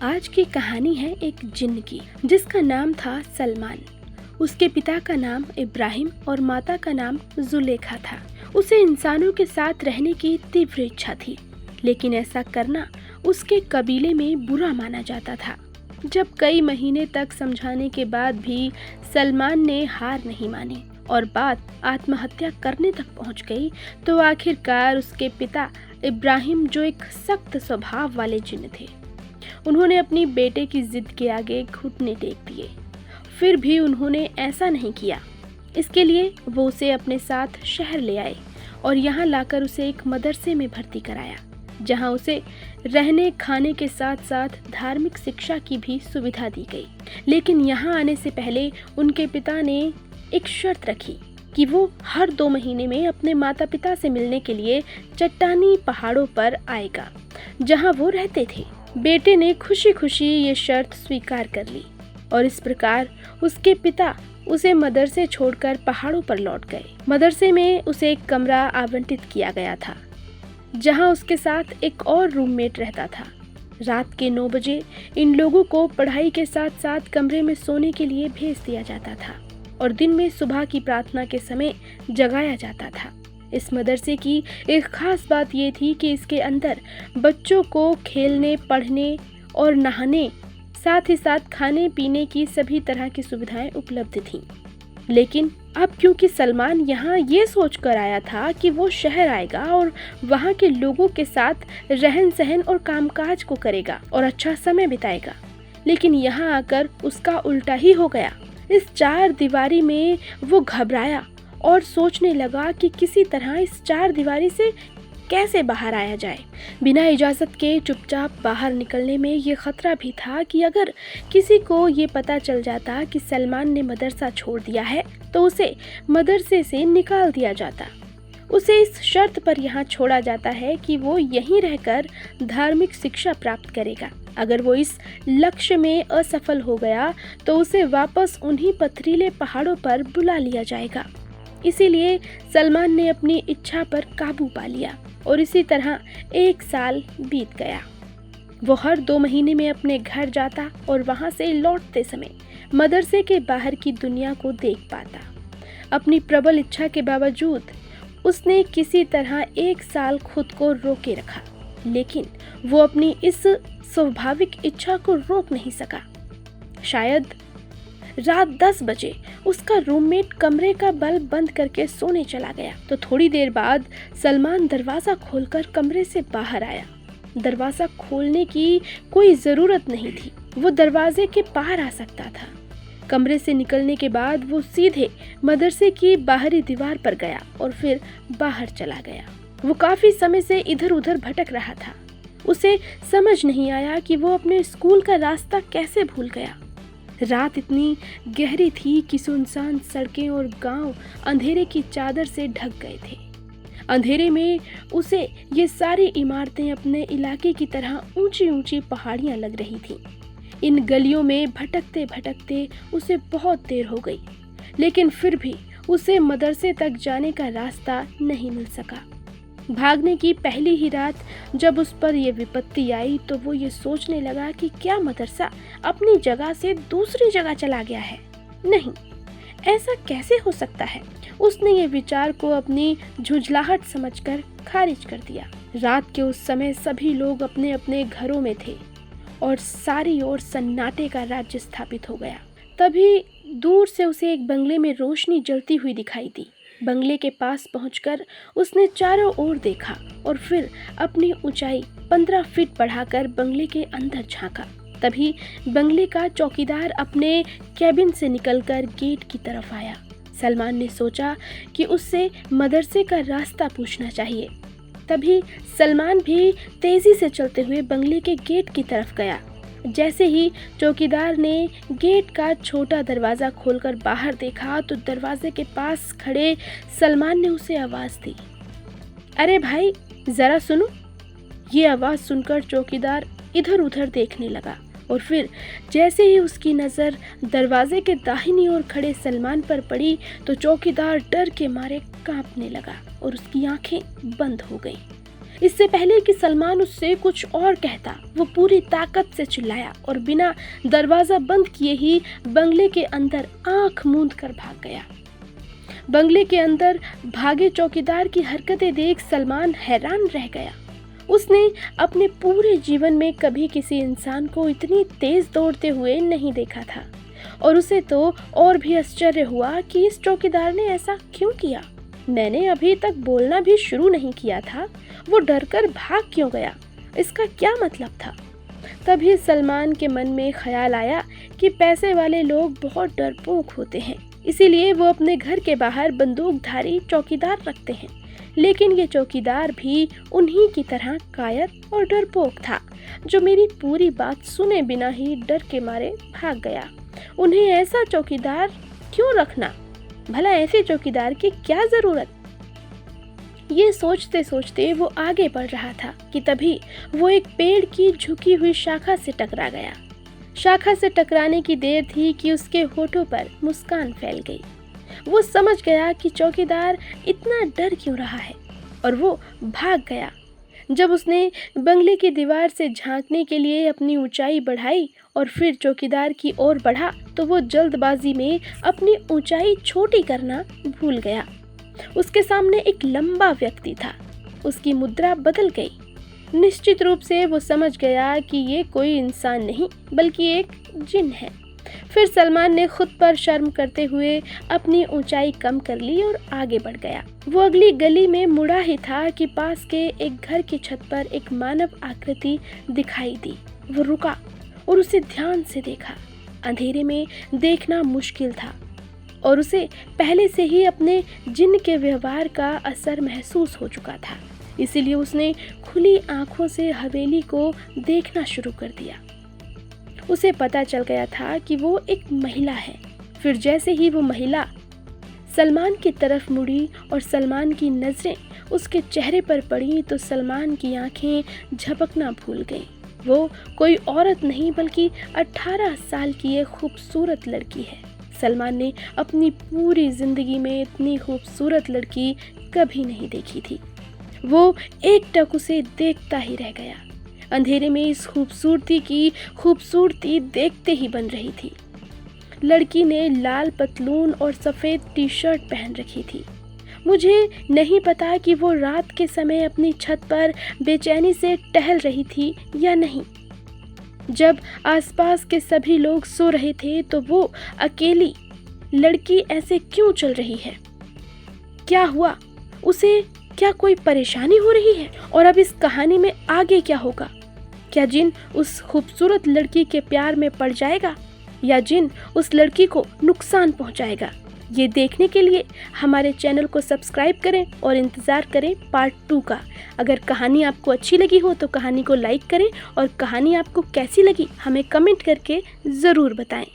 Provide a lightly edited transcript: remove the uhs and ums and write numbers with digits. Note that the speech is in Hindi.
आज की कहानी है एक जिन्न की, जिसका नाम था सलमान। उसके पिता का नाम इब्राहिम और माता का नाम जुलेखा था। उसे इंसानों के साथ रहने की तीव्र इच्छा थी, लेकिन ऐसा करना उसके कबीले में बुरा माना जाता था। जब कई महीने तक समझाने के बाद भी सलमान ने हार नहीं मानी और बात आत्महत्या करने तक पहुंच गई, तो आखिरकार उसके पिता इब्राहिम, जो एक सख्त स्वभाव वाले जिन्न थे, उन्होंने अपनी बेटे की जिद के आगे घुटने टेक दिए। फिर भी उन्होंने ऐसा नहीं किया। इसके लिए वो उसे अपने साथ शहर ले आए और यहाँ लाकर उसे एक मदरसे में भर्ती कराया, जहाँ उसे रहने खाने के साथ साथ धार्मिक शिक्षा की भी सुविधा दी गई। लेकिन यहाँ आने से पहले उनके पिता ने एक शर्त रखी कि वो हर 2 महीने में अपने माता पिता से मिलने के लिए चट्टानी पहाड़ों पर आएगा, जहाँ वो रहते थे। बेटे ने खुशी खुशी ये शर्त स्वीकार कर ली और इस प्रकार उसके पिता उसे मदरसे छोड़कर पहाड़ों पर लौट गए। मदरसे में उसे एक कमरा आवंटित किया गया था, जहां उसके साथ एक और रूममेट रहता था। रात के 9 बजे इन लोगों को पढ़ाई के साथ साथ कमरे में सोने के लिए भेज दिया जाता था और दिन में सुबह की प्रार्थना के समय जगाया जाता था। इस मदरसे की एक खास बात ये थी कि इसके अंदर बच्चों को खेलने, पढ़ने और नहाने, साथ ही साथ खाने पीने की सभी तरह की सुविधाएं उपलब्ध थीं। लेकिन अब क्योंकि सलमान यहाँ ये सोच कर आया था कि वो शहर आएगा और वहाँ के लोगों के साथ रहन सहन और कामकाज को करेगा और अच्छा समय बिताएगा, लेकिन यहाँ आकर उसका उल्टा ही हो गया। इस 4 दीवारी में वो घबराया और सोचने लगा कि किसी तरह इस 4 दीवारी से कैसे बाहर आया जाए। बिना इजाज़त के चुपचाप बाहर निकलने में ये खतरा भी था कि अगर किसी को ये पता चल जाता कि सलमान ने मदरसा छोड़ दिया है, तो उसे मदरसे से निकाल दिया जाता। उसे इस शर्त पर यहाँ छोड़ा जाता है कि वो यहीं रहकर धार्मिक शिक्षा प्राप्त करेगा। अगर वो इस लक्ष्य में असफल हो गया, तो उसे वापस उन्हीं पथरीले पहाड़ों पर बुला लिया जाएगा। इसीलिए सलमान ने अपनी इच्छा पर काबू पा लिया और इसी तरह 1 साल बीत गया। वो हर 2 महीने में अपने घर जाता और वहां से लौटते समय मदरसे के बाहर की दुनिया को देख पाता। अपनी प्रबल इच्छा के बावजूद उसने किसी तरह 1 साल खुद को रोके रखा, लेकिन वो अपनी इस स्वाभाविक इच्छा को रोक नहीं सका। शायद रात 10 बजे उसका रूममेट कमरे का बल्ब बंद करके सोने चला गया, तो थोड़ी देर बाद सलमान दरवाज़ा खोलकर कमरे से बाहर आया। दरवाज़ा खोलने की कोई ज़रूरत नहीं थी, वो दरवाजे के पार आ सकता था। कमरे से निकलने के बाद वो सीधे मदरसे की बाहरी दीवार पर गया और फिर बाहर चला गया। वो काफ़ी समय से इधर उधर भटक रहा था। उसे समझ नहीं आया कि वो अपने स्कूल का रास्ता कैसे भूल गया। रात इतनी गहरी थी कि सुनसान सड़कें और गांव अंधेरे की चादर से ढक गए थे। अंधेरे में उसे ये सारी इमारतें अपने इलाके की तरह ऊंची ऊंची पहाड़ियां लग रही थीं। इन गलियों में भटकते भटकते उसे बहुत देर हो गई, लेकिन फिर भी उसे मदरसे तक जाने का रास्ता नहीं मिल सका। भागने की पहली ही रात जब उस पर यह विपत्ति आई, तो वो ये सोचने लगा कि क्या मदरसा अपनी जगह से दूसरी जगह चला गया है? नहीं, ऐसा कैसे हो सकता है? उसने ये विचार को अपनी झुंझलाहट समझकर खारिज कर दिया। रात के उस समय सभी लोग अपने अपने घरों में थे और सारी ओर सन्नाटे का राज्य स्थापित हो गया। तभी दूर से उसे एक बंगले में रोशनी जलती हुई दिखाई दी। बंगले के पास पहुंचकर उसने चारों ओर देखा और फिर अपनी ऊंचाई 15 फीट बढ़ाकर बंगले के अंदर झांका। तभी बंगले का चौकीदार अपने कैबिन से निकलकर गेट की तरफ आया। सलमान ने सोचा कि उससे मदरसे का रास्ता पूछना चाहिए। तभी सलमान भी तेजी से चलते हुए बंगले के गेट की तरफ गया। जैसे ही चौकीदार ने गेट का छोटा दरवाज़ा खोलकर बाहर देखा, तो दरवाजे के पास खड़े सलमान ने उसे आवाज़ दी, अरे भाई ज़रा सुनो। ये आवाज़ सुनकर चौकीदार इधर उधर देखने लगा और फिर जैसे ही उसकी नज़र दरवाजे के दाहिनी ओर खड़े सलमान पर पड़ी, तो चौकीदार डर के मारे कांपने लगा और उसकी आंखें बंद हो गईं। इससे पहले कि सलमान उससे कुछ और कहता, वो पूरी ताकत से चिल्लाया और बिना दरवाजा बंद किए ही बंगले के अंदर आंख मूंद कर भाग गया। बंगले के अंदर भागे चौकीदार की हरकतें देख सलमान हैरान रह गया। उसने अपने पूरे जीवन में कभी किसी इंसान को इतनी तेज दौड़ते हुए नहीं देखा था और उसे तो और भी आश्चर्य हुआ कि इस चौकीदार ने ऐसा क्यों किया। मैंने अभी तक बोलना भी शुरू नहीं किया था, वो डरकर भाग क्यों गया, इसका क्या मतलब था। तभी सलमान के मन में ख्याल आया कि पैसे वाले लोग बहुत डरपोक होते हैं, इसीलिए वो अपने घर के बाहर बंदूकधारी चौकीदार रखते हैं। लेकिन ये चौकीदार भी उन्हीं की तरह कायर और डरपोक था, जो मेरी पूरी बात सुने बिना ही डर के मारे भाग गया। उन्हें ऐसा चौकीदार क्यों रखना, भला ऐसे चौकीदार की क्या जरूरत। ये सोचते सोचते वो आगे बढ़ रहा था कि तभी वो एक पेड़ की झुकी हुई शाखा से टकरा गया। शाखा से टकराने की देर थी कि उसके होठों पर मुस्कान फैल गई। वो समझ गया कि चौकीदार इतना डर क्यों रहा है और वो भाग गया। जब उसने बंगले की दीवार से झांकने के लिए अपनी ऊंचाई बढ़ाई और फिर चौकीदार की ओर बढ़ा तो वो जल्दबाजी में अपनी ऊंचाई छोटी करना भूल गया। उसके सामने एक लंबा व्यक्ति था। उसकी मुद्रा बदल गई। निश्चित रूप से वो समझ गया कि ये कोई इंसान नहीं बल्कि एक जिन है। फिर सलमान ने खुद पर शर्म करते हुए अपनी ऊंचाई कम कर ली और आगे बढ़ गया। वो अगली गली में मुड़ा ही था कि पास के एक घर की छत पर एक मानव आकृति दिखाई दी। वो रुका और उसे ध्यान से देखा। अंधेरे में देखना मुश्किल था और उसे पहले से ही अपने जिन के व्यवहार का असर महसूस हो चुका था, इसीलिए उसने खुली आंखों से हवेली को देखना शुरू कर दिया। उसे पता चल गया था कि वो एक महिला है। फिर जैसे ही वो महिला सलमान की तरफ मुड़ी और सलमान की नज़रें उसके चेहरे पर पड़ी तो सलमान की आंखें झपकना भूल गईं। वो कोई औरत नहीं बल्कि 18 साल की एक खूबसूरत लड़की है। सलमान ने अपनी पूरी जिंदगी में इतनी खूबसूरत लड़की कभी नहीं देखी थी। वो एकटक उसे देखता ही रह गया। अंधेरे में इस खूबसूरती की खूबसूरती देखते ही बन रही थी। लड़की ने लाल पतलून और सफ़ेद टी शर्ट पहन रखी थी। मुझे नहीं पता कि वो रात के समय अपनी छत पर बेचैनी से टहल रही थी या नहीं। जब आसपास के सभी लोग सो रहे थे तो वो अकेली लड़की ऐसे क्यों चल रही है? क्या हुआ? उसे क्या कोई परेशानी हो रही है? और अब इस कहानी में आगे क्या होगा? क्या जिन उस खूबसूरत लड़की के प्यार में पड़ जाएगा या जिन उस लड़की को नुकसान पहुंचाएगा? ये देखने के लिए हमारे चैनल को सब्सक्राइब करें और इंतज़ार करें पार्ट 2 का। अगर कहानी आपको अच्छी लगी हो तो कहानी को लाइक करें और कहानी आपको कैसी लगी हमें कमेंट करके ज़रूर बताएं।